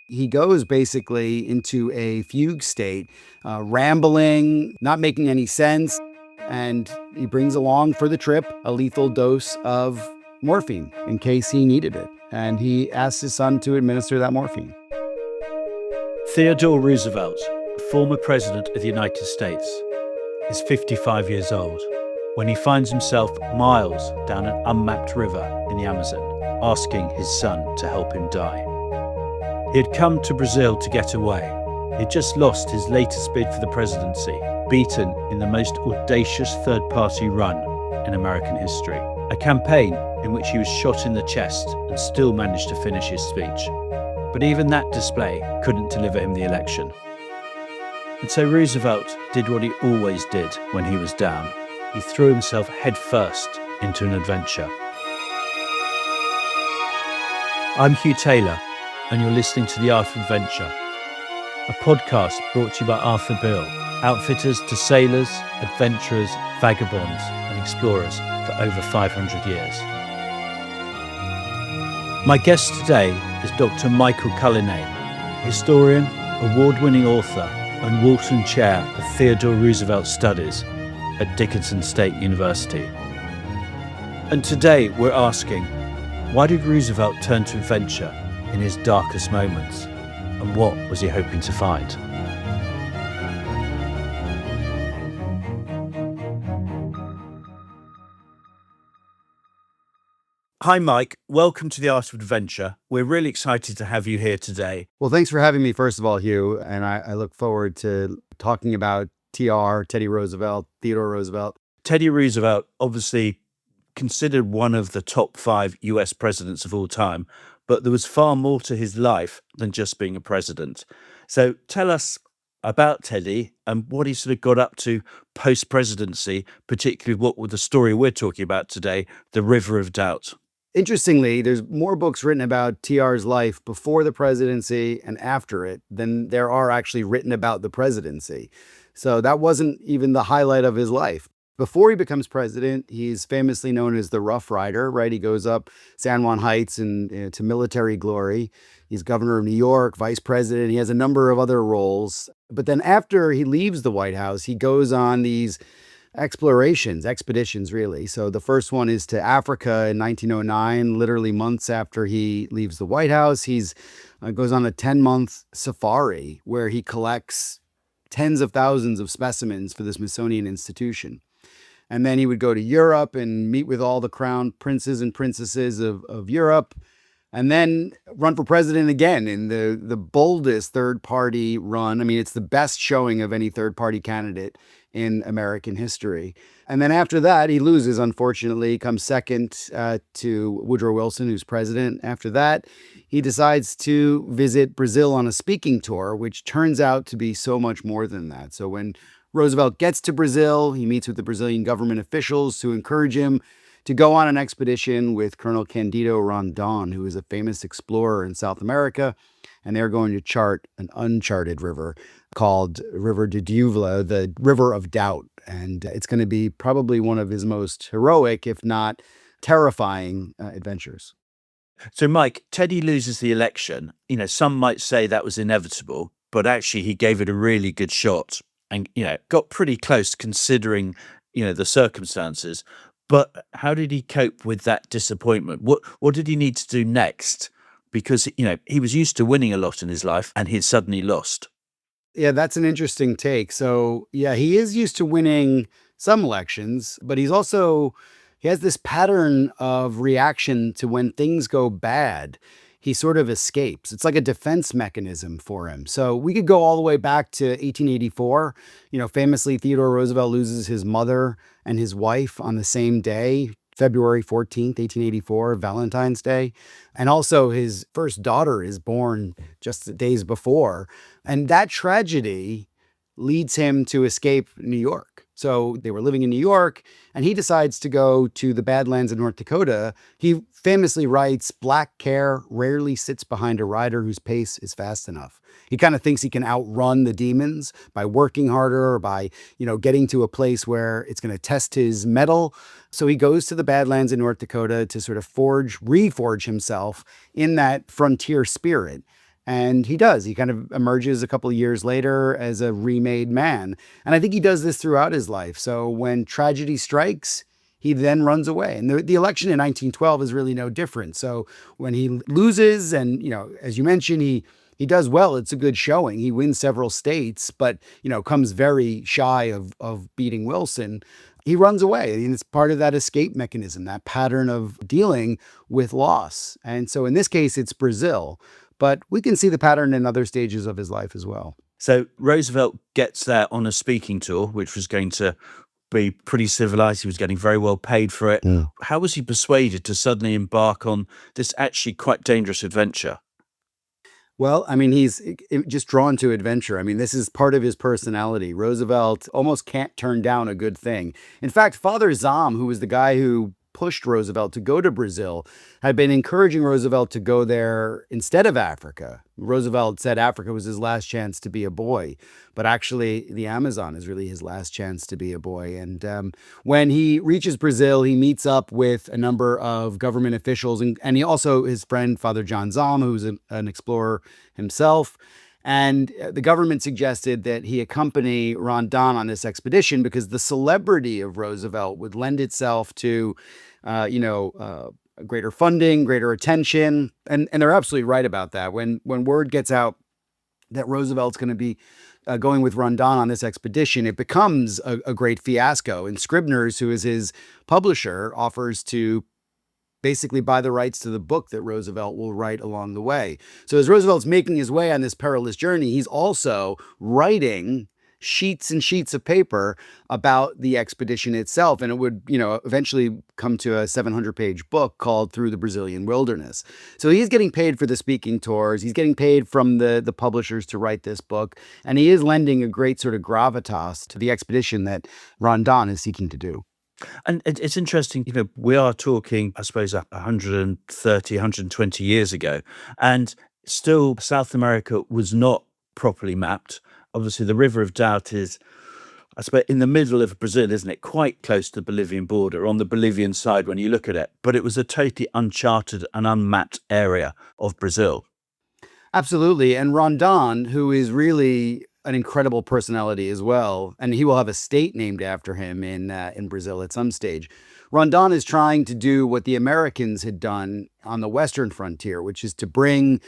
He goes basically into a fugue state, rambling, not making any sense. And he brings along for the trip a lethal dose of morphine in case he needed it. And he asks his son to administer that morphine. Theodore Roosevelt, former president of the United States, is 55 years old when he finds himself miles down an unmapped river in the Amazon, asking his son to help him die. He had come to Brazil to get away. He had just lost his latest bid for the presidency, beaten in the most audacious third-party run in American history, a campaign in which he was shot in the chest and still managed to finish his speech. But even that display couldn't deliver him the election. And so Roosevelt did what he always did when he was down. He threw himself headfirst into an adventure. I'm Hugh Taylor, and you're listening to The Art of Adventure, a podcast brought to you by Arthur Beale, outfitters to sailors, adventurers, vagabonds, and explorers for over 500 years. My guest today is Dr. Michael Cullinane, historian, award-winning author, and Walton Chair of Theodore Roosevelt Studies at Dickinson State University. And today we're asking, why did Roosevelt turn to adventure in his darkest moments? And what was he hoping to find? Hi, Mike. Welcome to The Art of Adventure. We're really excited to have you here today. Well, thanks for having me, first of all, Hugh. And I look forward to talking about Teddy Roosevelt, Theodore Roosevelt. Teddy Roosevelt, obviously considered one of the top 5 US presidents of all time, but there was far more to his life than just being a president. So tell us about Teddy and what he sort of got up to post-presidency, particularly what with the story we're talking about today, the River of Doubt. Interestingly, there's more books written about TR's life before the presidency and after it than there are actually written about the presidency. So that wasn't even the highlight of his life. Before he becomes president, he's famously known as the Rough Rider, right? He goes up San Juan Heights and to military glory. He's governor of New York, vice president. He has a number of other roles. But then after he leaves the White House, he goes on these expeditions, really. So the first one is to Africa in 1909, literally months after he leaves the White House. He's goes on a 10-month safari where he collects tens of thousands of specimens for the Smithsonian Institution. And then he would go to Europe and meet with all the crown princes and princesses of Europe, and then run for president again in the boldest third-party run. I mean, it's the best showing of any third-party candidate in American history. And then after that, he loses, unfortunately, comes second to Woodrow Wilson, who's president. After that, he decides to visit Brazil on a speaking tour, which turns out to be so much more than that. So when Roosevelt gets to Brazil, he meets with the Brazilian government officials to encourage him to go on an expedition with Colonel Candido Rondon, who is a famous explorer in South America. And they're going to chart an uncharted river called River de Duvla, the River of Doubt. And it's going to be probably one of his most heroic, if not terrifying, adventures. So, Mike, Teddy loses the election. You know, some might say that was inevitable, but actually he gave it a really good shot and, got pretty close considering, the circumstances. But how did he cope with that disappointment? What did he need to do next? Because, he was used to winning a lot in his life and he'd suddenly lost. Yeah, that's an interesting take. So, yeah, he is used to winning some elections, but he has this pattern of reaction to when things go bad. He sort of escapes. It's like a defense mechanism for him. So we could go all the way back to 1884. Famously, Theodore Roosevelt loses his mother and his wife on the same day, February 14th, 1884, Valentine's Day. And also his first daughter is born just the days before. And that tragedy leads him to escape New York. So they were living in New York, and he decides to go to the Badlands of North Dakota. He famously writes, "Black care rarely sits behind a rider whose pace is fast enough." He kind of thinks he can outrun the demons by working harder or by, getting to a place where it's going to test his mettle. So he goes to the Badlands in North Dakota to sort of reforge himself in that frontier spirit. And he does. He kind of emerges a couple of years later as a remade man. And I think he does this throughout his life. So when tragedy strikes, he then runs away. And the election in 1912 is really no different. So when he loses, and, as you mentioned, he does well. It's a good showing. He wins several states, but, comes very shy of beating Wilson. He runs away. And it's part of that escape mechanism, that pattern of dealing with loss. And so in this case, it's Brazil. But we can see the pattern in other stages of his life as well. So Roosevelt gets there on a speaking tour, which was going to be pretty civilized. He was getting very well paid for it. How was he persuaded to suddenly embark on this actually quite dangerous adventure? Well, I mean, he's just drawn to adventure. I mean, this is part of his personality. Roosevelt almost can't turn down a good thing. In fact, Father Zahm, who was the guy who pushed Roosevelt to go to Brazil, had been encouraging Roosevelt to go there instead of Africa. Roosevelt said Africa was his last chance to be a boy, but actually the Amazon is really his last chance to be a boy. And when he reaches Brazil, he meets up with a number of government officials, and he also, his friend, Father John Zahm, who's an explorer himself. And the government suggested that he accompany Rondon on this expedition because the celebrity of Roosevelt would lend itself to, greater funding, greater attention. And they're absolutely right about that. When word gets out that Roosevelt's going to be going with Rondon on this expedition, it becomes a great fiasco. And Scribner's, who is his publisher, offers to basically buy the rights to the book that Roosevelt will write along the way. So as Roosevelt's making his way on this perilous journey, he's also writing sheets and sheets of paper about the expedition itself. And it would, eventually come to a 700-page book called Through the Brazilian Wilderness. So he's getting paid for the speaking tours. He's getting paid from the publishers to write this book. And he is lending a great sort of gravitas to the expedition that Rondon is seeking to do. And it's interesting, we are talking, I suppose, 130, 120 years ago, and still South America was not properly mapped. Obviously, the River of Doubt is, I suppose, in the middle of Brazil, isn't it? Quite close to the Bolivian border, on the Bolivian side when you look at it. But it was a totally uncharted and unmapped area of Brazil. Absolutely. And Rondon, who is really an incredible personality as well, and he will have a state named after him in Brazil at some stage. Rondon is trying to do what the Americans had done on the Western frontier, which is to bring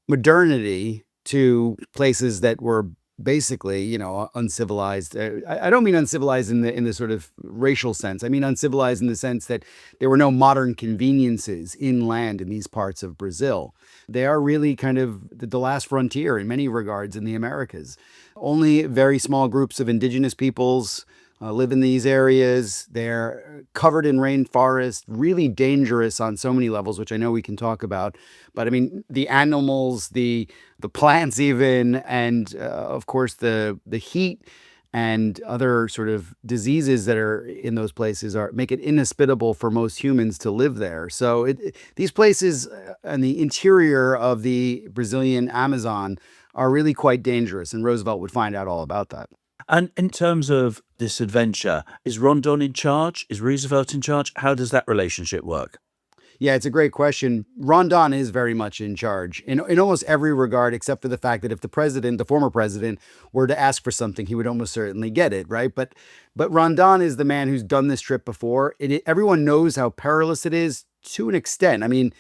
modernity to places that were basically, uncivilized. I don't mean uncivilized in the sort of racial sense. I mean uncivilized in the sense that there were no modern conveniences inland in these parts of Brazil. They are really kind of the last frontier in many regards in the Americas. Only very small groups of indigenous peoples live in these areas. They're covered in rainforest, really dangerous on so many levels, which I know we can talk about. But I mean, the animals, the plants even, and of course the heat and other sort of diseases that are in those places make it inhospitable for most humans to live there. So these places and the interior of the Brazilian Amazon are really quite dangerous, and Roosevelt would find out all about that. And in terms of this adventure, is Rondon in charge? Is Roosevelt in charge? How does that relationship work? Yeah, it's a great question. Rondon is very much in charge in almost every regard, except for the fact that if the former president, were to ask for something, he would almost certainly get it, right? But Rondon is the man who's done this trip before. Everyone knows how perilous it is to an extent. I mean,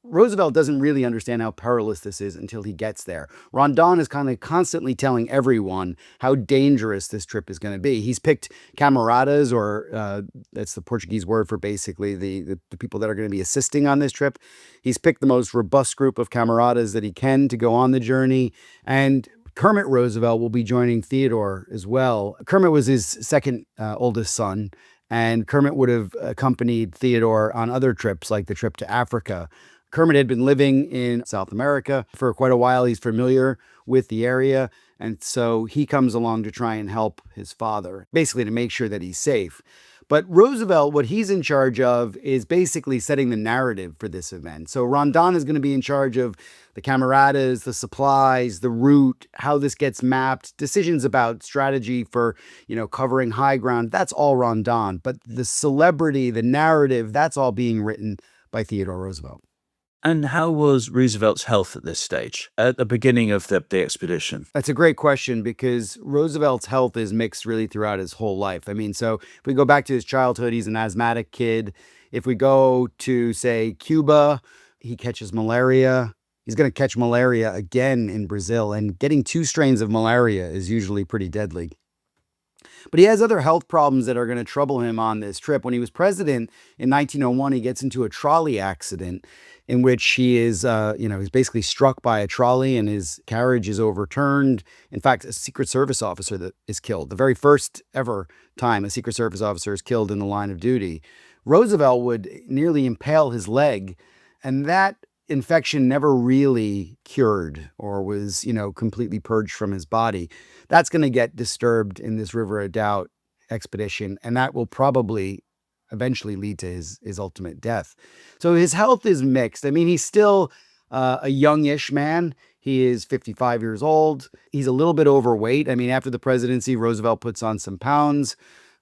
Roosevelt doesn't really understand how perilous this is until he gets there. Rondon is kind of constantly telling everyone how dangerous this trip is going to be. He's picked camaradas, or that's the Portuguese word for basically the people that are going to be assisting on this trip. He's picked the most robust group of camaradas that he can to go on the journey. And Kermit Roosevelt will be joining Theodore as well. Kermit was his second oldest son. And Kermit would have accompanied Theodore on other trips, like the trip to Africa. Kermit had been living in South America for quite a while. He's familiar with the area. And so he comes along to try and help his father, basically to make sure that he's safe. But Roosevelt, what he's in charge of is basically setting the narrative for this event. So Rondon is going to be in charge of the camaradas, the supplies, the route, how this gets mapped, decisions about strategy for, covering high ground. That's all Rondon. But the celebrity, the narrative, that's all being written by Theodore Roosevelt. And how was Roosevelt's health at this stage, at the beginning of the expedition? That's a great question because Roosevelt's health is mixed really throughout his whole life. I mean, so if we go back to his childhood, he's an asthmatic kid. If we go to, say, Cuba, he catches malaria. He's going to catch malaria again in Brazil, and getting 2 strains of malaria is usually pretty deadly. But he has other health problems that are going to trouble him on this trip. When he was president in 1901, he gets into a trolley accident in which he is, he's basically struck by a trolley and his carriage is overturned. In fact, a Secret Service officer that is killed, the very first ever time a Secret Service officer is killed in the line of duty. Roosevelt would nearly impale his leg, and that infection never really cured or was, completely purged from his body. That's going to get disturbed in this River of Doubt expedition, and that will probably eventually lead to his ultimate death. So his health is mixed. I mean, he's still a youngish man. He is 55 years old. He's a little bit overweight. I mean, after the presidency, Roosevelt puts on some pounds.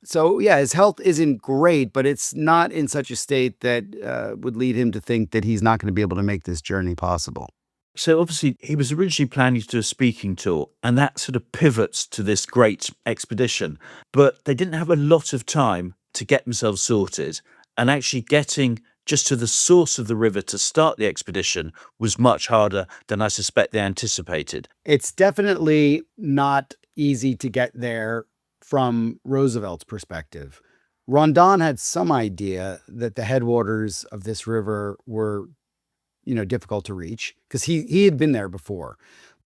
So, yeah, his health isn't great, but it's not in such a state that would lead him to think that he's not going to be able to make this journey possible. So obviously he was originally planning to do a speaking tour, and that sort of pivots to this great expedition. But they didn't have a lot of time to get themselves sorted, and actually getting just to the source of the river to start the expedition was much harder than I suspect they anticipated. It's definitely not easy to get there from Roosevelt's perspective. Rondon had some idea that the headwaters of this river were, difficult to reach because he had been there before.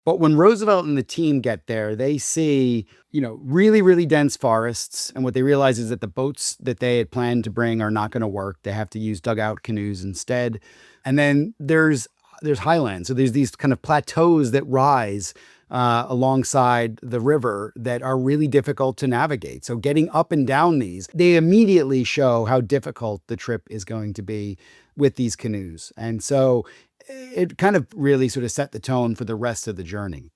But when Roosevelt and the team get there, they see, really, really dense forests. And what they realize is that the boats that they had planned to bring are not going to work. They have to use dugout canoes instead. And then there's highlands. So there's these kind of plateaus that rise alongside the river that are really difficult to navigate. So getting up and down these, they immediately show how difficult the trip is going to be with these canoes. And so it kind of really sort of set the tone for the rest of the journey.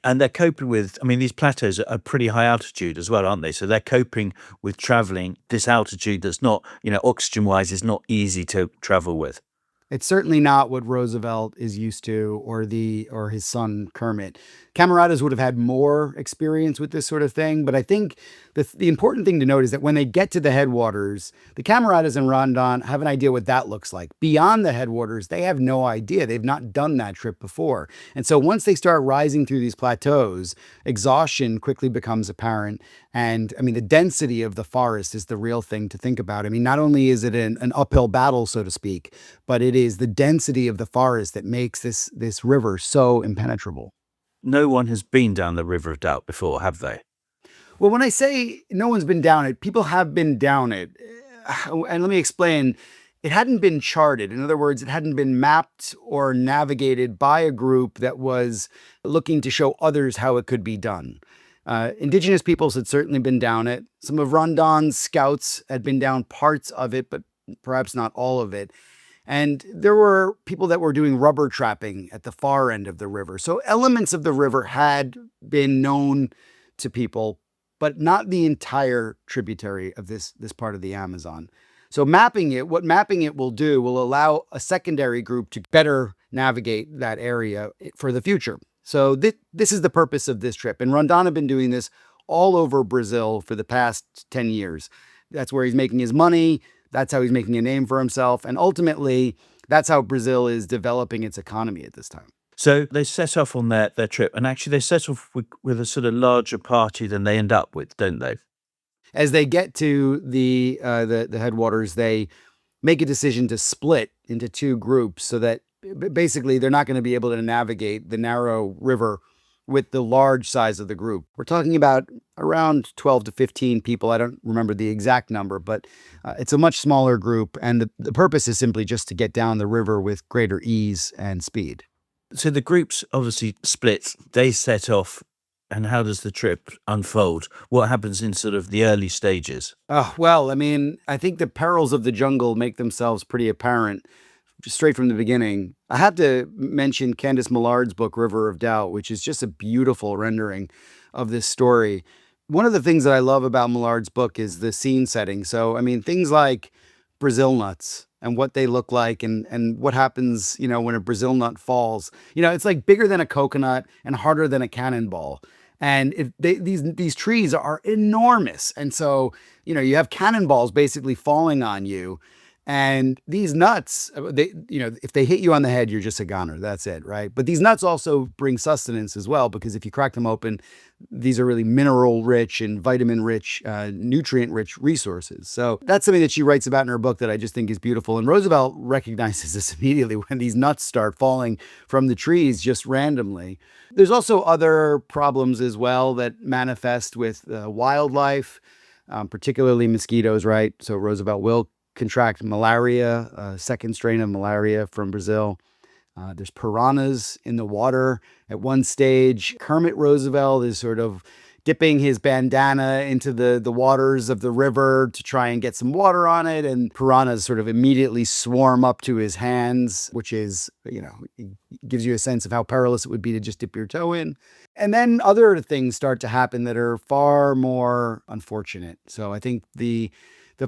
And they're coping with, I mean, these plateaus are pretty high altitude as well, aren't they? So they're coping with traveling this altitude that's not, oxygen wise, is not easy to travel with. It's certainly not what Roosevelt is used to, or his son Kermit. Camaradas would have had more experience with this sort of thing, but I think the important thing to note is that when they get to the headwaters, the Camaradas and Rondon have an idea what that looks like. Beyond the headwaters, they have no idea. They've not done that trip before. And so once they start rising through these plateaus, exhaustion quickly becomes apparent. And I mean, the density of the forest is the real thing to think about. I mean, not only is it an uphill battle, so to speak, but it is the density of the forest that makes this river so impenetrable. No one has been down the River of Doubt before, have they? Well, when I say no one's been down it, people have been down it. And let me explain. It hadn't been charted. In other words, it hadn't been mapped or navigated by a group that was looking to show others how it could be done. Indigenous peoples had certainly been down it. Some of Rondon's scouts had been down parts of it, but perhaps not all of it. And there were people that were doing rubber trapping at the far end of the river. So elements of the river had been known to people, but not the entire tributary of this part of the Amazon. So what mapping it will do will allow a secondary group to better navigate that area for the future. So this is the purpose of this trip. And Rondon had been doing this all over Brazil for the past 10 years. That's where he's making his money. That's how he's making a name for himself. And ultimately, that's how Brazil is developing its economy at this time. So they set off on their trip, and actually they set off with a sort of larger party than they end up with, don't they? As they get to the headwaters, they make a decision to split into 2 groups so that basically they're not going to be able to navigate the narrow river with the large size of the group. We're talking about around 12 to 15 people. I don't remember the exact number, but it's a much smaller group. And the purpose is simply just to get down the river with greater ease and speed. So the groups obviously split. They set off. And how does the trip unfold? What happens in sort of the early stages? Well, I mean, I think the perils of the jungle make themselves pretty apparent just straight from the beginning. I have to mention Candice Millard's book, River of Doubt, which is just a beautiful rendering of this story. One of the things that I love about Millard's book is the scene setting. So, I mean, things like Brazil nuts and what they look like and what happens, when a Brazil nut falls. It's like bigger than a coconut and harder than a cannonball. And these trees are enormous. And so, you have cannonballs basically falling on you. And these nuts, if they hit you on the head, you're just a goner. That's it, right? But these nuts also bring sustenance as well, because if you crack them open, these are really mineral rich and vitamin rich, nutrient rich resources. So that's something that she writes about in her book that I just think is beautiful. And Roosevelt recognizes this immediately when these nuts start falling from the trees just randomly. There's also other problems as well that manifest with wildlife, particularly mosquitoes, right? So Roosevelt will contract malaria, a second strain of malaria from Brazil. There's piranhas in the water. At one stage, Kermit Roosevelt is sort of dipping his bandana into the waters of the river to try and get some water on it. And piranhas sort of immediately swarm up to his hands, which is, gives you a sense of how perilous it would be to just dip your toe in. And then other things start to happen that are far more unfortunate. So I think the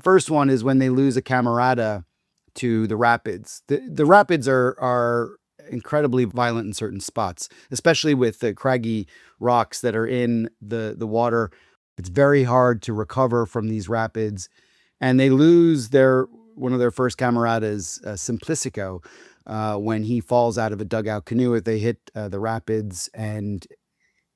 first one is when they lose a camarada to the rapids. The rapids are incredibly violent in certain spots, especially with the craggy rocks that are in the water. It's very hard to recover from these rapids. And they lose one of their first camaradas, Simplicico, when he falls out of a dugout canoe if they hit the rapids. And,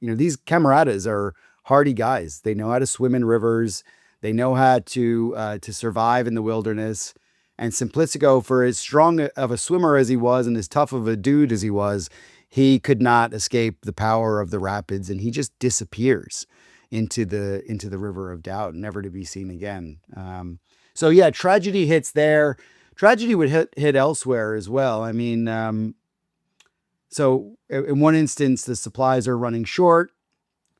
these camaradas are hardy guys. They know how to swim in rivers. They know how to survive in the wilderness. And Simplicico, for as strong of a swimmer as he was and as tough of a dude as he was, he could not escape the power of the rapids, and he just disappears into the River of Doubt, never to be seen again. So yeah, tragedy hits there. Tragedy would hit elsewhere as well. I mean, so in one instance, the supplies are running short.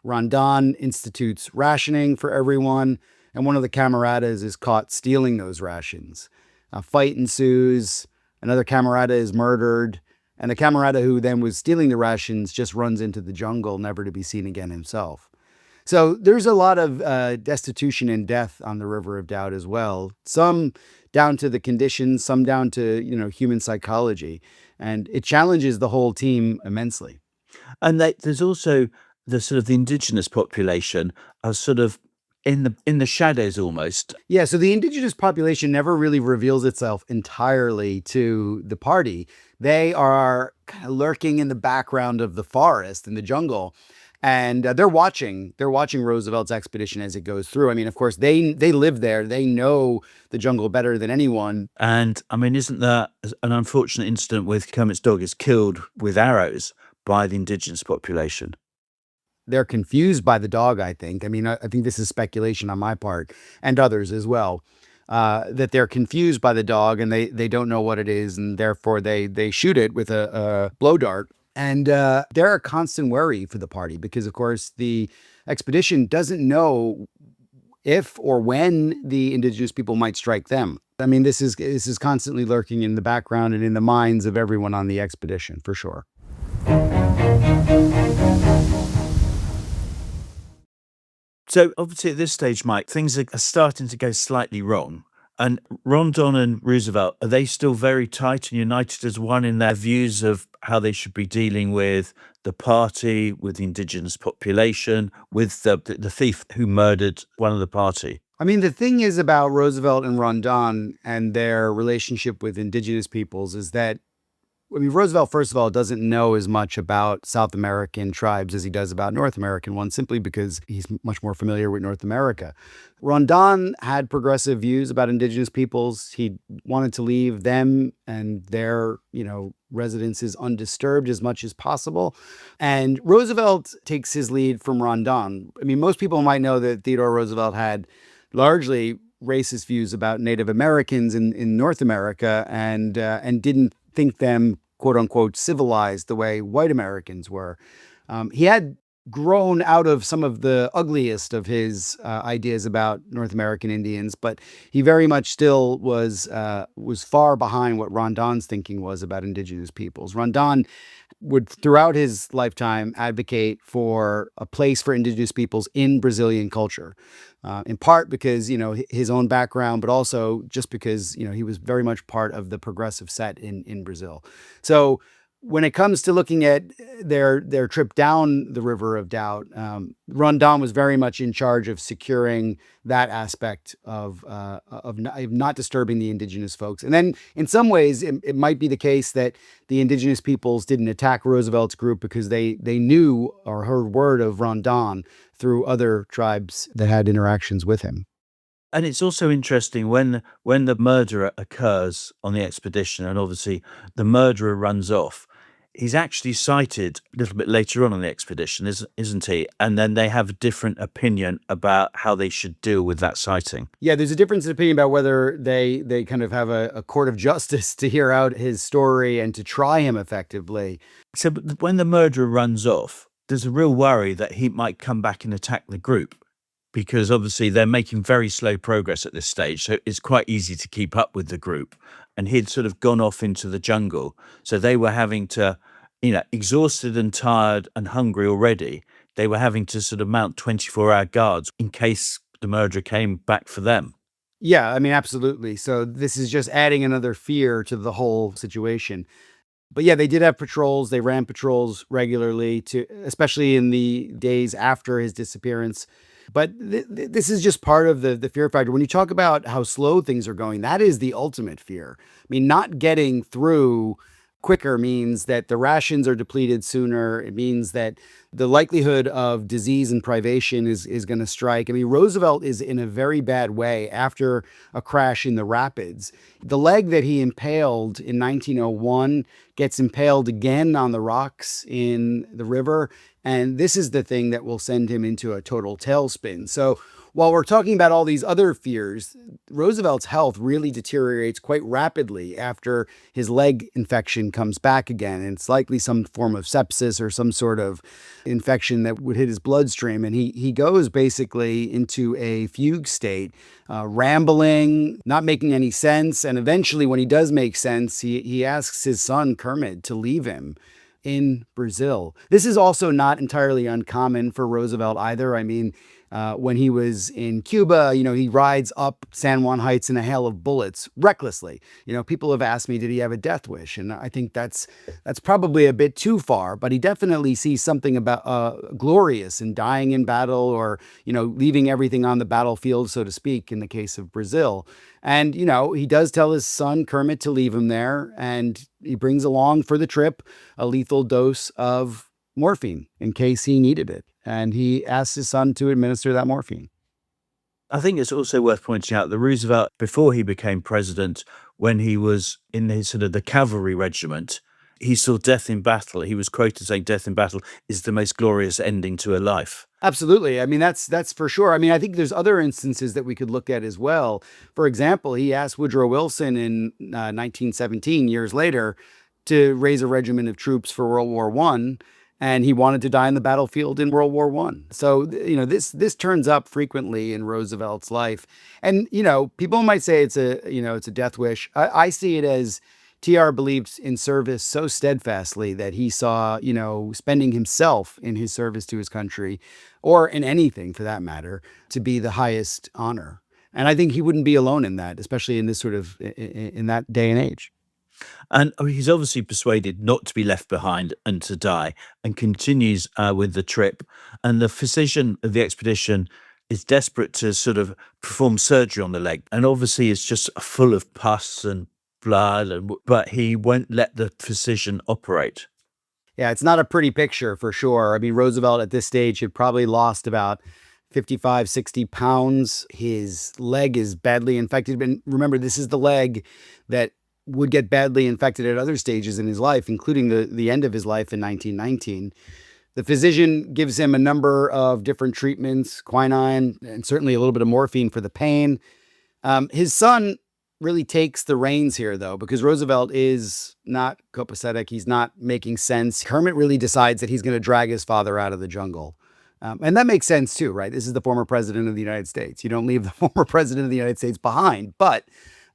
Rondon institutes rationing for everyone, and one of the camaradas is caught stealing those rations. A fight ensues. Another camarada is murdered, and the camarada who then was stealing the rations just runs into the jungle, never to be seen again himself. So there's a lot of destitution and death on the River of Doubt as well. Some down to the conditions, some down to human psychology, and it challenges the whole team immensely. And there's also the sort of the indigenous population are sort of in the shadows almost. Yeah, so the indigenous population never really reveals itself entirely to the party. They are kind of lurking in the background of the forest and the jungle. And they're watching Roosevelt's expedition as it goes through. I mean, of course, they live there. They know the jungle better than anyone. And I mean, isn't that an unfortunate incident with Kermit's dog is killed with arrows by the indigenous population? They're confused by the dog, I think. I mean, I think this is speculation on my part and others as well, that they're confused by the dog and they don't know what it is. And therefore, they shoot it with a blow dart. And they're a constant worry for the party because, of course, the expedition doesn't know if or when the indigenous people might strike them. I mean, this is constantly lurking in the background and in the minds of everyone on the expedition, for sure. So obviously at this stage, Mike, things are starting to go slightly wrong. And Rondon and Roosevelt, are they still very tight and united as one in their views of how they should be dealing with the party, with the indigenous population, with the thief who murdered one of the party? I mean, the thing is about Roosevelt and Rondon and their relationship with indigenous peoples is that, I mean, Roosevelt, first of all, doesn't know as much about South American tribes as he does about North American ones, simply because he's much more familiar with North America. Rondon had progressive views about indigenous peoples. He wanted to leave them and their, residences undisturbed as much as possible. And Roosevelt takes his lead from Rondon. I mean, most people might know that Theodore Roosevelt had largely racist views about Native Americans in North America and didn't think them, quote unquote, civilized the way white Americans were. He had grown out of some of the ugliest of his ideas about North American Indians, but he very much still was far behind what Rondon's thinking was about indigenous peoples. Rondon would, throughout his lifetime, advocate for a place for indigenous peoples in Brazilian culture, in part because, his own background, but also just because, he was very much part of the progressive set in Brazil. So when it comes to looking at their trip down the River of Doubt, Rondon was very much in charge of securing that aspect of not disturbing the indigenous folks. And then, in some ways, it might be the case that the indigenous peoples didn't attack Roosevelt's group because they knew or heard word of Rondon through other tribes that had interactions with him. And it's also interesting when the murder occurs on the expedition, and obviously the murderer runs off. He's actually cited a little bit later on the expedition, isn't he? And then they have a different opinion about how they should deal with that sighting. Yeah, there's a difference in opinion about whether they kind of have a court of justice to hear out his story and to try him effectively. So but when the murderer runs off, there's a real worry that he might come back and attack the group, because obviously they're making very slow progress at this stage. So it's quite easy to keep up with the group. And he'd sort of gone off into the jungle. So they were having to, exhausted and tired and hungry already, they were having to sort of mount 24-hour guards in case the murderer came back for them. Yeah, I mean, absolutely. So this is just adding another fear to the whole situation. But yeah, they did have patrols. They ran patrols regularly, especially in the days after his disappearance. But this is just part of the fear factor. When you talk about how slow things are going, that is the ultimate fear. I mean, not getting through quicker means that the rations are depleted sooner. It means that the likelihood of disease and privation is going to strike. I mean, Roosevelt is in a very bad way after a crash in the rapids. The leg that he impaled in 1901 gets impaled again on the rocks in the river. And this is the thing that will send him into a total tailspin. So while we're talking about all these other fears, Roosevelt's health really deteriorates quite rapidly after his leg infection comes back again. And it's likely some form of sepsis or some sort of infection that would hit his bloodstream. And he goes basically into a fugue state, rambling, not making any sense. And eventually, when he does make sense, he asks his son Kermit to leave him in Brazil. This is also not entirely uncommon for Roosevelt either. I mean, when he was in Cuba, he rides up San Juan Heights in a hail of bullets recklessly. People have asked me, did he have a death wish? And I think that's probably a bit too far, but he definitely sees something about glorious in dying in battle, or, leaving everything on the battlefield, so to speak, in the case of Brazil. And, he does tell his son Kermit to leave him there, and he brings along for the trip a lethal dose of morphine in case he needed it. And he asks his son to administer that morphine. I think it's also worth pointing out that Roosevelt, before he became president, when he was in his sort of the cavalry regiment, he saw death in battle. He was quoted saying death in battle is the most glorious ending to a life. Absolutely. I mean, that's for sure. I mean, I think there's other instances that we could look at as well. For example, he asked Woodrow Wilson in 1917, years later, to raise a regiment of troops for World War I. And he wanted to die on the battlefield in World War I. So, this turns up frequently in Roosevelt's life. And, people might say it's a death wish. I see it as TR believed in service so steadfastly that he saw, spending himself in his service to his country, or in anything for that matter, to be the highest honor. And I think he wouldn't be alone in that, especially in this sort of, in that day and age. And he's obviously persuaded not to be left behind and to die, and continues with the trip. And the physician of the expedition is desperate to sort of perform surgery on the leg. And obviously it's just full of pus and blood, but he won't let the physician operate. Yeah, it's not a pretty picture for sure. I mean, Roosevelt at this stage had probably lost about 55, 60 pounds. His leg is badly infected. And remember, this is the leg that would get badly infected at other stages in his life, including the end of his life in 1919. The physician gives him a number of different treatments, quinine, and certainly a little bit of morphine for the pain. His son really takes the reins here, though, because Roosevelt is not copacetic. He's not making sense. Kermit really decides that he's going to drag his father out of the jungle. And that makes sense too, right? This is the former president of the United States. You don't leave the former president of the United States behind. But,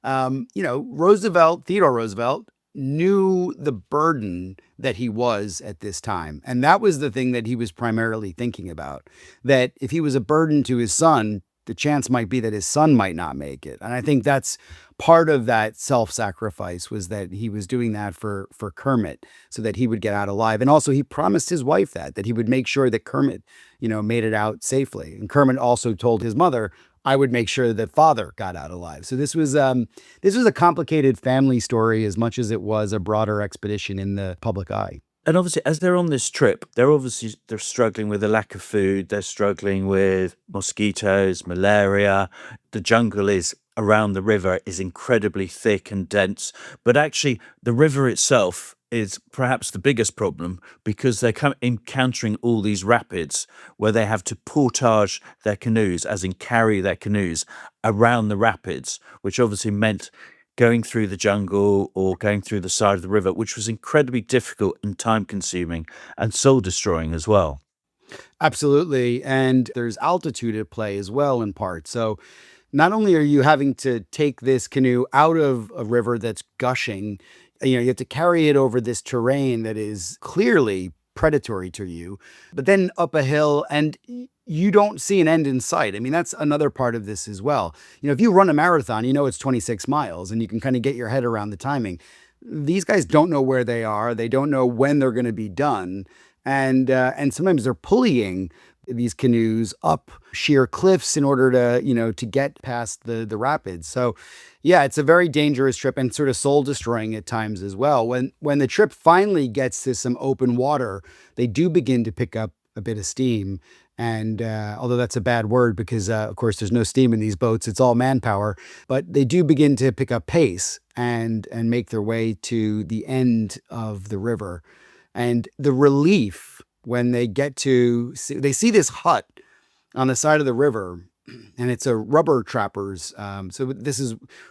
Theodore Roosevelt, knew the burden that he was at this time. And that was the thing that he was primarily thinking about, that if he was a burden to his son, the chance might be that his son might not make it. And I think that's part of that self-sacrifice, was that he was doing that for Kermit so that he would get out alive. And also he promised his wife that he would make sure that Kermit, made it out safely. And Kermit also told his mother, I would make sure that father got out alive. So this was a complicated family story as much as it was a broader expedition in the public eye. And obviously, as they're on this trip, they're struggling with a lack of food. They're struggling with mosquitoes, malaria. The jungle is around the river is incredibly thick and dense. But actually, the river itself is perhaps the biggest problem, because they're encountering all these rapids where they have to portage their canoes, as in carry their canoes around the rapids, which obviously meant going through the jungle or going through the side of the river, which was incredibly difficult and time consuming and soul destroying as well. Absolutely. And there's altitude at play as well, in part. So not only are you having to take this canoe out of a river that's gushing, you have to carry it over this terrain that is clearly predatory to you, but then up a hill, and you don't see an end in sight. I mean, that's another part of this as well. If you run a marathon, it's 26 miles and you can kind of get your head around the timing. These guys don't know where they are. They don't know when they're going to be done. And sometimes they're pulleying these canoes up sheer cliffs in order to get past the rapids. So yeah, it's a very dangerous trip and sort of soul destroying at times as well. When the trip finally gets to some open water, they do begin to pick up a bit of steam. And although that's a bad word, because of course there's no steam in these boats, it's all manpower, but they do begin to pick up pace and make their way to the end of the river. And the relief when they they see this hut on the side of the river, and it's a rubber trappers. So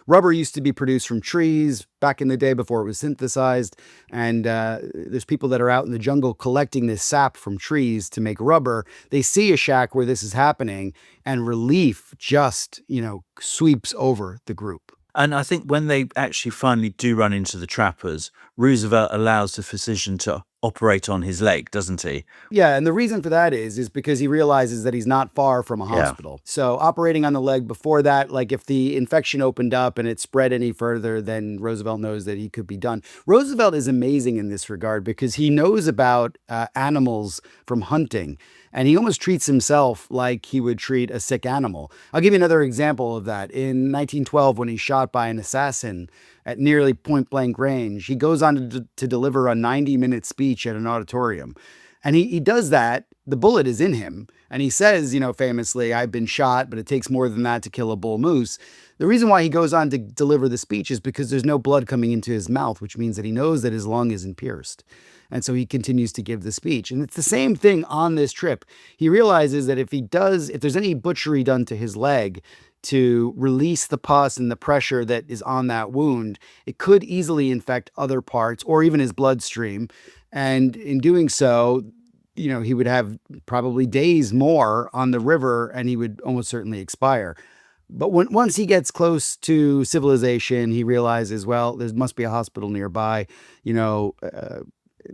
rubber used to be produced from trees back in the day before it was synthesized. And there's people that are out in the jungle collecting this sap from trees to make rubber. They see a shack where this is happening, and relief just, sweeps over the group. And I think when they actually finally do run into the trappers, Roosevelt allows the physician to operate on his leg, doesn't he? Yeah, and the reason for that is because he realizes that he's not far from a Yeah. hospital. So operating on the leg before that, like if the infection opened up and it spread any further, then Roosevelt knows that he could be done. Roosevelt is amazing in this regard because he knows about animals from hunting, and he almost treats himself like he would treat a sick animal. I'll give you another example of that. In 1912, when he's shot by an assassin at nearly point blank range, he goes on to deliver a 90-minute speech at an auditorium. And he does that. The bullet is in him. And he says, famously, I've been shot, but it takes more than that to kill a bull moose. The reason why he goes on to deliver the speech is because there's no blood coming into his mouth, which means that he knows that his lung isn't pierced. And so he continues to give the speech. And it's the same thing on this trip. He realizes that if there's any butchery done to his leg to release the pus and the pressure that is on that wound, it could easily infect other parts or even his bloodstream. And in doing so, he would have probably days more on the river, and he would almost certainly expire. But once he gets close to civilization, he realizes, well, there must be a hospital nearby.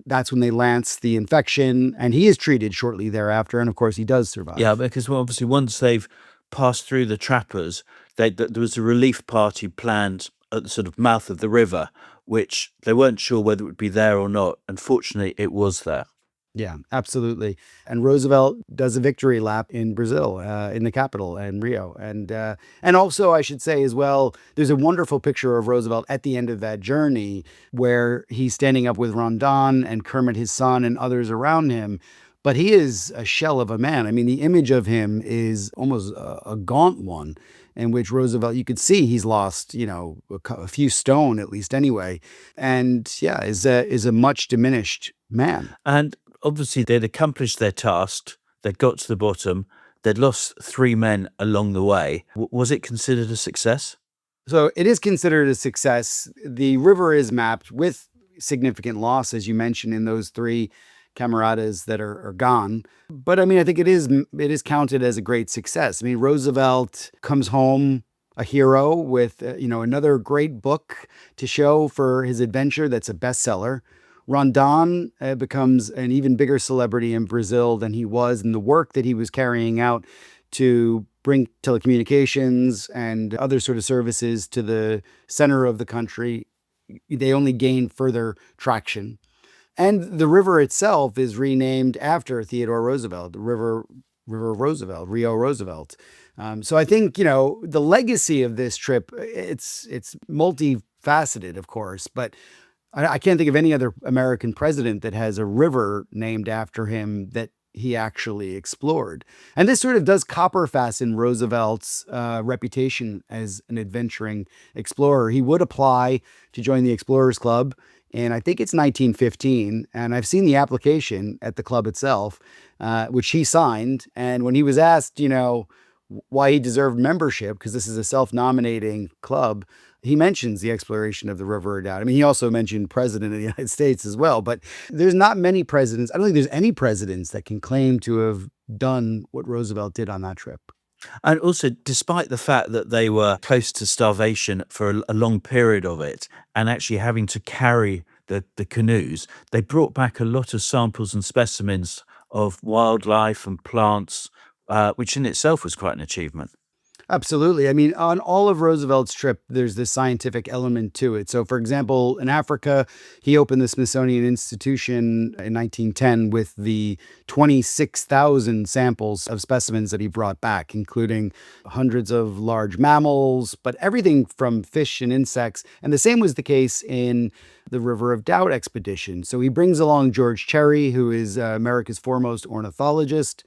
That's when they lance the infection, and he is treated shortly thereafter. And of course, he does survive. Yeah, because obviously once they've passed through the trappers, there was a relief party planned at the sort of mouth of the river, which they weren't sure whether it would be there or not. Unfortunately, it was there. Yeah, absolutely. And Roosevelt does a victory lap in Brazil, in the capital, and Rio. And also, I should say as well, there's a wonderful picture of Roosevelt at the end of that journey where he's standing up with Rondon and Kermit, his son, and others around him. But he is a shell of a man. I mean, the image of him is almost a gaunt one, in which Roosevelt, you could see he's lost, a few stone at least anyway. And yeah, is a much diminished man. And obviously they'd accomplished their task. They'd got to the bottom. They'd lost 3 men along the way. Was it considered a success? So it is considered a success. The river is mapped with significant loss, as you mentioned, in those 3 camaradas that are gone. But I mean, I think it is counted as a great success. I mean, Roosevelt comes home a hero with another great book to show for his adventure that's a bestseller. Rondon becomes an even bigger celebrity in Brazil than he was in the work that he was carrying out to bring telecommunications and other sort of services to the center of the country. They only gain further traction. And the river itself is renamed after Theodore Roosevelt, the River Roosevelt, Rio Roosevelt. So I think, the legacy of this trip, it's multifaceted, of course, but I can't think of any other American president that has a river named after him that he actually explored. And this sort of does copper fasten Roosevelt's reputation as an adventuring explorer. He would apply to join the Explorers Club, and I think it's 1915. And I've seen the application at the club itself, which he signed. And when he was asked, why he deserved membership, because this is a self-nominating club, he mentions the exploration of the River of Doubt. I mean, he also mentioned President of the United States as well, but there's not many presidents. I don't think there's any presidents that can claim to have done what Roosevelt did on that trip. And also, despite the fact that they were close to starvation for a long period of it and actually having to carry the canoes, they brought back a lot of samples and specimens of wildlife and plants, which in itself was quite an achievement. Absolutely. I mean, on all of Roosevelt's trip, there's this scientific element to it. So, for example, in Africa, he opened the Smithsonian Institution in 1910 with the 26,000 samples of specimens that he brought back, including hundreds of large mammals, but everything from fish and insects. And the same was the case in the River of Doubt expedition. So he brings along George Cherry, who is America's foremost ornithologist.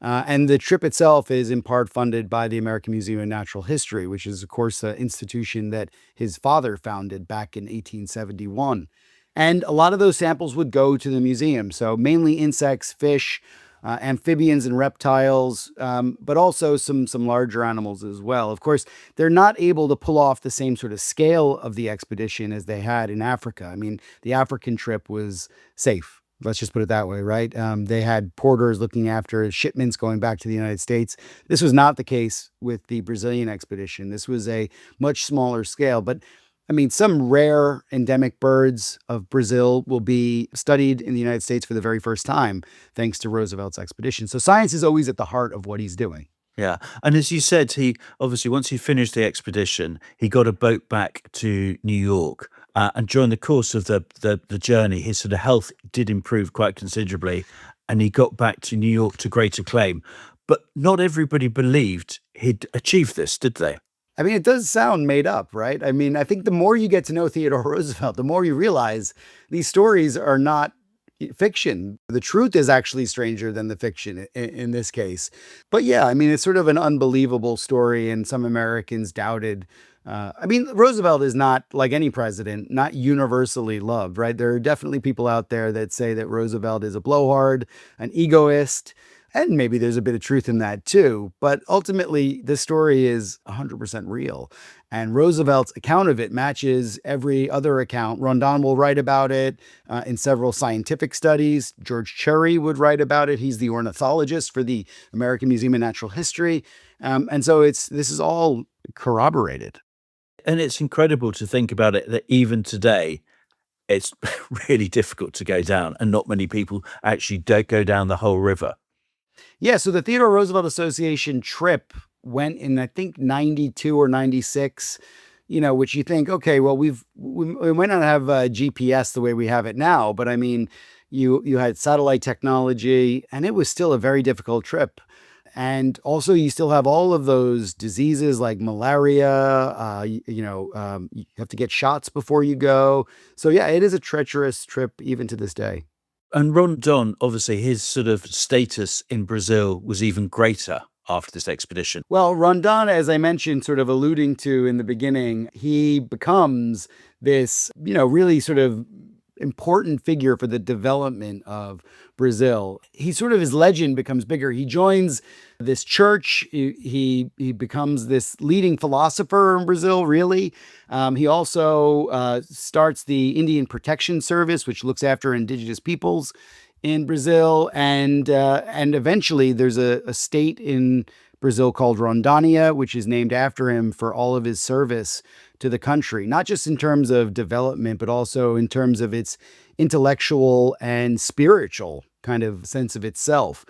And the trip itself is in part funded by the American Museum of Natural History, which is, of course, an institution that his father founded back in 1871. And a lot of those samples would go to the museum. So mainly insects, fish, amphibians and reptiles, but also some larger animals as well. Of course, they're not able to pull off the same sort of scale of the expedition as they had in Africa. I mean, the African trip was safe. Let's just put it that way, right? They had porters looking after shipments going back to the United States. This was not the case with the Brazilian expedition. This was a much smaller scale. But I mean, some rare endemic birds of Brazil will be studied in the United States for the very first time, thanks to Roosevelt's expedition. So science is always at the heart of what he's doing. Yeah. And as you said, he obviously, once he finished the expedition, he got a boat back to New York. And during the course of the journey, his sort of health did improve quite considerably. And he got back to New York to great acclaim. But not everybody believed he'd achieved this, did they? I mean, it does sound made up, right? I mean, I think the more you get to know Theodore Roosevelt, the more you realize these stories are not fiction. The truth is actually stranger than the fiction in this case. But yeah, I mean, it's sort of an unbelievable story, and some Americans doubted. I mean, Roosevelt is not, like any president, not universally loved, right? There are definitely people out there that say that Roosevelt is a blowhard, an egoist, and maybe there's a bit of truth in that too. But ultimately, this story is 100% real. And Roosevelt's account of it matches every other account. Rondon will write about it in several scientific studies. George Cherry would write about it. He's the ornithologist for the American Museum of Natural History. And so this is all corroborated. And it's incredible to think about it that even today, it's really difficult to go down, and not many people actually don't go down the whole river. Yeah, so the Theodore Roosevelt Association trip went in, I think, 92 or 96, which you think, okay, well, we might not have GPS the way we have it now, but I mean, you had satellite technology, and it was still a very difficult trip. And also, you still have all of those diseases like malaria. You have to get shots before you go. So yeah, it is a treacherous trip even to this day. And Rondon, obviously, his sort of status in Brazil was even greater after this expedition. Well, Rondon, as I mentioned, sort of alluding to in the beginning, he becomes this, really sort of important figure for the development of Brazil. His legend becomes bigger. He joins this church. He becomes this leading philosopher in Brazil, really. He also starts the Indian Protection Service, which looks after indigenous peoples in Brazil, and eventually there's a state in Brazil called Rondônia, which is named after him for all of his service to the country, not just in terms of development, but also in terms of its intellectual and spiritual kind of sense of itself.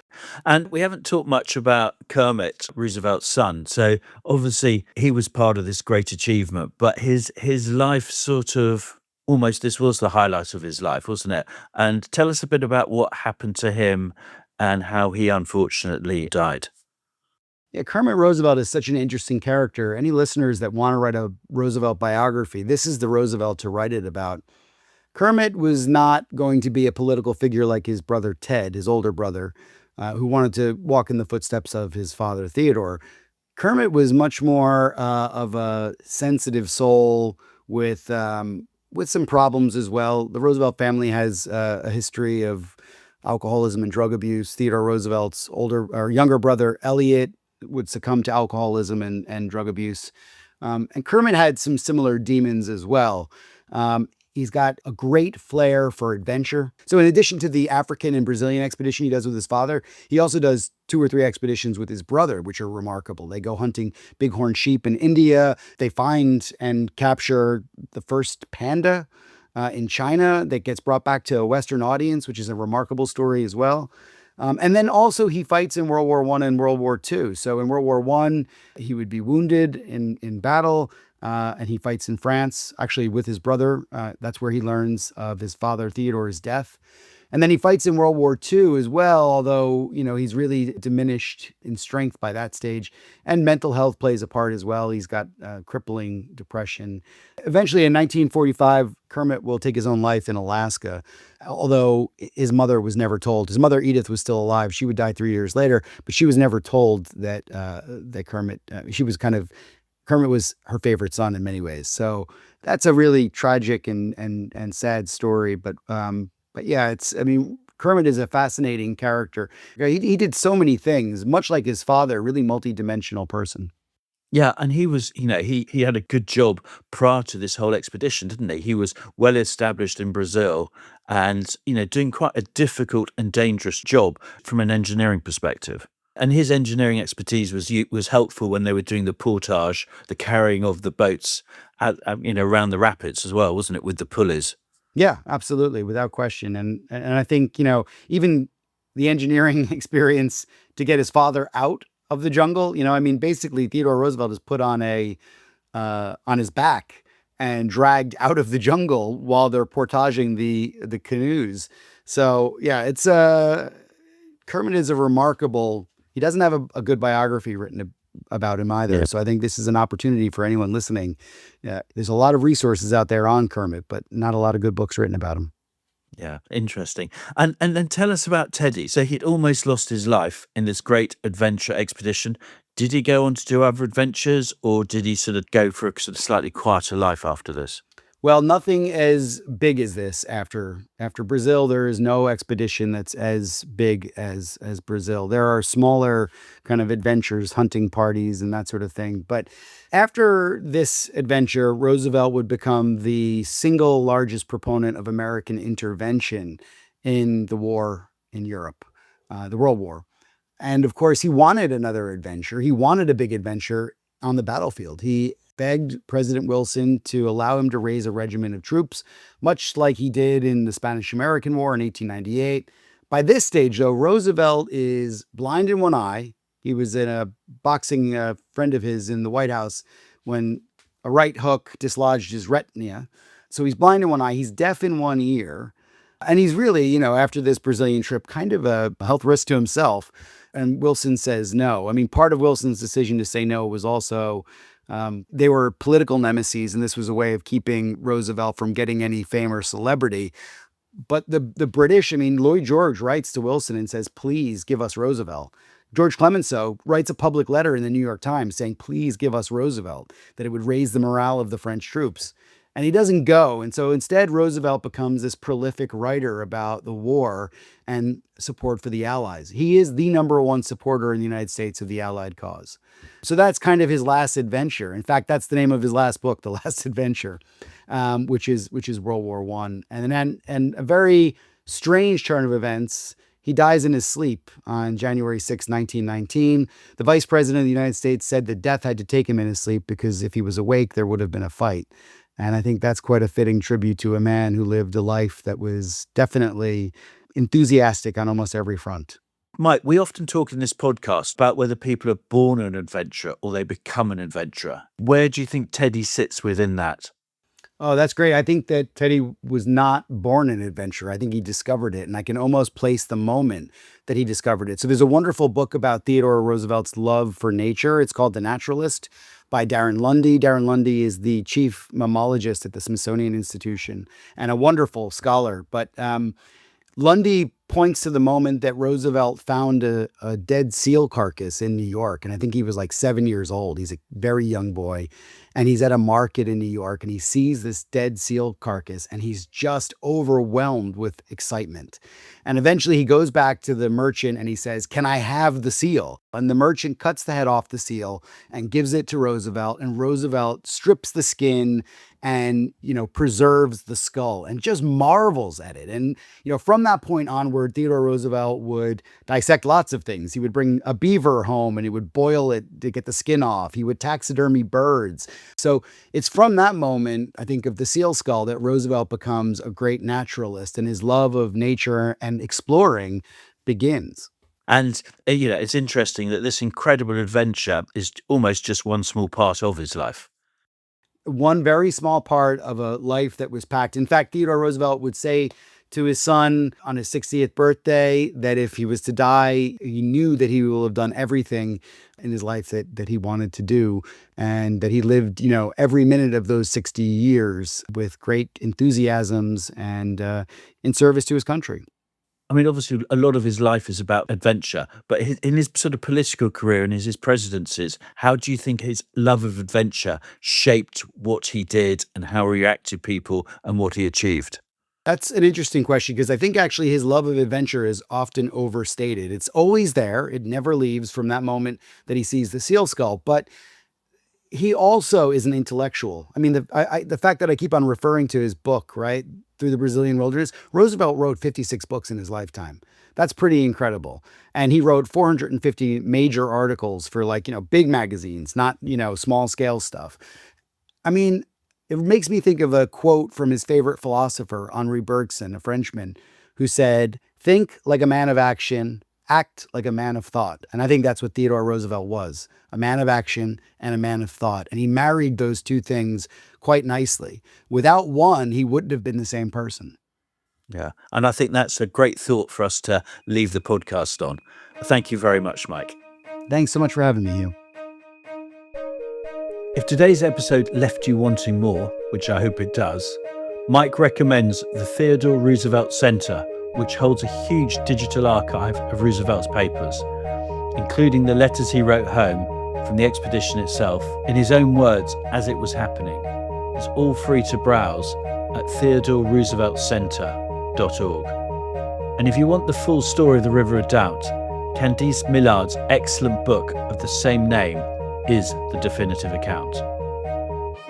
And we haven't talked much about Kermit, Roosevelt's son. So obviously he was part of this great achievement, but his life sort of almost this was the highlight of his life, wasn't it? And tell us a bit about what happened to him and how he unfortunately died. Yeah, Kermit Roosevelt is such an interesting character. Any listeners that want to write a Roosevelt biography, this is the Roosevelt to write it about. Kermit was not going to be a political figure like his brother Ted, his older brother, who wanted to walk in the footsteps of his father Theodore. Kermit was much more of a sensitive soul with some problems as well. The Roosevelt family has a history of alcoholism and drug abuse. Theodore Roosevelt's older or younger brother Elliot would succumb to alcoholism and drug abuse. And Kermit had some similar demons as well. He's got a great flair for adventure. So in addition to the African and Brazilian expedition he does with his father, he also does 2 or 3 expeditions with his brother, which are remarkable. They go hunting bighorn sheep in India. They find and capture the first panda in China that gets brought back to a Western audience, which is a remarkable story as well. And then also he fights in World War I and World War II. So in World War I, he would be wounded in battle. And he fights in France, actually with his brother. That's where he learns of his father Theodore's death. And then he fights in World War II as well, although, he's really diminished in strength by that stage. And mental health plays a part as well. He's got crippling depression. Eventually in 1945, Kermit will take his own life in Alaska, although his mother was never told. His mother, Edith, was still alive. She would die 3 years later, but she was never told that Kermit, Kermit was her favorite son in many ways. So that's a really tragic and sad story. But yeah, Kermit is a fascinating character. He did so many things, much like his father, really multidimensional person. Yeah, and he was, he had a good job prior to this whole expedition, didn't he? He was well established in Brazil and, doing quite a difficult and dangerous job from an engineering perspective. And his engineering expertise was helpful when they were doing the portage, the carrying of the boats, around the rapids as well, wasn't it, with the pulleys? Yeah, absolutely, without question. And I think, even the engineering experience to get his father out of the jungle, basically Theodore Roosevelt is put on on his back and dragged out of the jungle while they're portaging the canoes. So yeah, it's Kermit is a remarkable. He doesn't have a good biography written about him either. Yeah. So I think this is an opportunity for anyone listening. Yeah, there's a lot of resources out there on Kermit, but not a lot of good books written about him. Yeah, interesting. And then tell us about Teddy. So he'd almost lost his life in this great adventure expedition. Did he go on to do other adventures, or did he sort of go for a sort of slightly quieter life after this? Well, nothing as big as this after Brazil. There is no expedition that's as big as Brazil. There are smaller kind of adventures, hunting parties, and that sort of thing. But after this adventure, Roosevelt would become the single largest proponent of American intervention in the war in Europe, the World War. And of course, he wanted another adventure. He wanted a big adventure on the battlefield. He begged President Wilson to allow him to raise a regiment of troops, much like he did in the Spanish-American War in 1898. By this stage, though, Roosevelt is blind in one eye. He was in a boxing friend of his in the White House when a right hook dislodged his retina. So he's blind in one eye. He's deaf in one ear. And he's really, after this Brazilian trip, kind of a health risk to himself. And Wilson says no. Part of Wilson's decision to say no was also they were political nemesis, and this was a way of keeping Roosevelt from getting any fame or celebrity. But the British, Lloyd George writes to Wilson and says, please give us Roosevelt. George Clemenceau writes a public letter in the New York Times saying, please give us Roosevelt, that it would raise the morale of the French troops. And he doesn't go. And so instead, Roosevelt becomes this prolific writer about the war and support for the Allies. He is the number one supporter in the United States of the Allied cause. So that's kind of his last adventure. In fact, that's the name of his last book, The Last Adventure, which is World War I. And a very strange turn of events, he dies in his sleep on January 6, 1919. The vice president of the United States said that death had to take him in his sleep because if he was awake, there would have been a fight. And I think that's quite a fitting tribute to a man who lived a life that was definitely enthusiastic on almost every front. Mike, we often talk in this podcast about whether people are born an adventurer or they become an adventurer. Where do you think Teddy sits within that? Oh, that's great. I think that Teddy was not born an adventurer. I think he discovered it, and I can almost place the moment that he discovered it. So there's a wonderful book about Theodore Roosevelt's love for nature. It's called The Naturalist by Darrin Lunde. Darrin Lunde is the chief mammologist at the Smithsonian Institution and a wonderful scholar. But Lunde points to the moment that Roosevelt found a dead seal carcass in New York. And I think he was like 7 years old. He's a very young boy. And he's at a market in New York and he sees this dead seal carcass and he's just overwhelmed with excitement. And eventually he goes back to the merchant and he says, "Can I have the seal?" And the merchant cuts the head off the seal and gives it to Roosevelt. And Roosevelt strips the skin and, preserves the skull and just marvels at it. And, from that point onward, Theodore Roosevelt would dissect lots of things. He would bring a beaver home and he would boil it to get the skin off. He would taxidermy birds. So it's from that moment, I think, of the seal skull that Roosevelt becomes a great naturalist and his love of nature and exploring begins. And, it's interesting that this incredible adventure is almost just one small part of his life. One very small part of a life that was packed. In fact, Theodore Roosevelt would say to his son on his 60th birthday that if he was to die, he knew that he will have done everything in his life that he wanted to do, and that he lived, every minute of those 60 years with great enthusiasms and in service to his country. I mean, obviously, a lot of his life is about adventure, but in his sort of political career and his presidencies, how do you think his love of adventure shaped what he did and how he reacted to people and what he achieved? That's an interesting question because I think actually his love of adventure is often overstated. It's always there. It never leaves from that moment that he sees the seal skull. But he also is an intellectual. I mean, the fact that I keep on referring to his book, right, Through the Brazilian Wilderness, Roosevelt wrote 56 books in his lifetime. That's pretty incredible. And he wrote 450 major articles for big magazines, not, small scale stuff. I mean, it makes me think of a quote from his favorite philosopher, Henri Bergson, a Frenchman, who said, "Think like a man of action, act like a man of thought." And I think that's what Theodore Roosevelt was, a man of action and a man of thought. And he married those two things quite nicely. Without one, he wouldn't have been the same person. Yeah. And I think that's a great thought for us to leave the podcast on. Thank you very much, Mike. Thanks so much for having me, Hugh. If today's episode left you wanting more, which I hope it does, Mike recommends the Theodore Roosevelt Center, which holds a huge digital archive of Roosevelt's papers, including the letters he wrote home from the expedition itself, in his own words, as it was happening. It's all free to browse at theodorerooseveltcenter.org. And if you want the full story of the River of Doubt, Candice Millard's excellent book of the same name is the definitive account.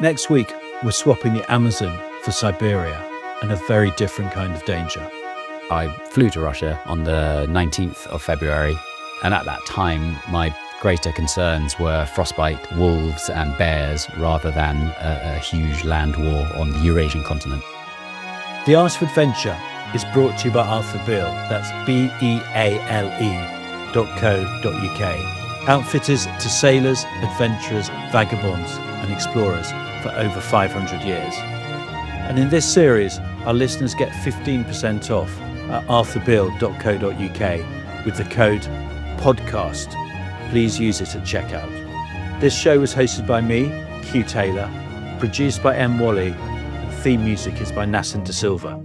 Next week, we're swapping the Amazon for Siberia and a very different kind of danger. I flew to Russia on the 19th of February, and at that time, my greater concerns were frostbite, wolves and bears, rather than a huge land war on the Eurasian continent. The Art of Adventure is brought to you by Arthur Beale, that's BEALE.co.uk. Outfitters to sailors, adventurers, vagabonds and explorers for over 500 years. And in this series, our listeners get 15% off at arthurbeale.co.uk with the code PODCAST. Please use it at checkout. This show was hosted by me, Hugh Taylor, produced by M. Wally, and theme music is by Nassim De Silva.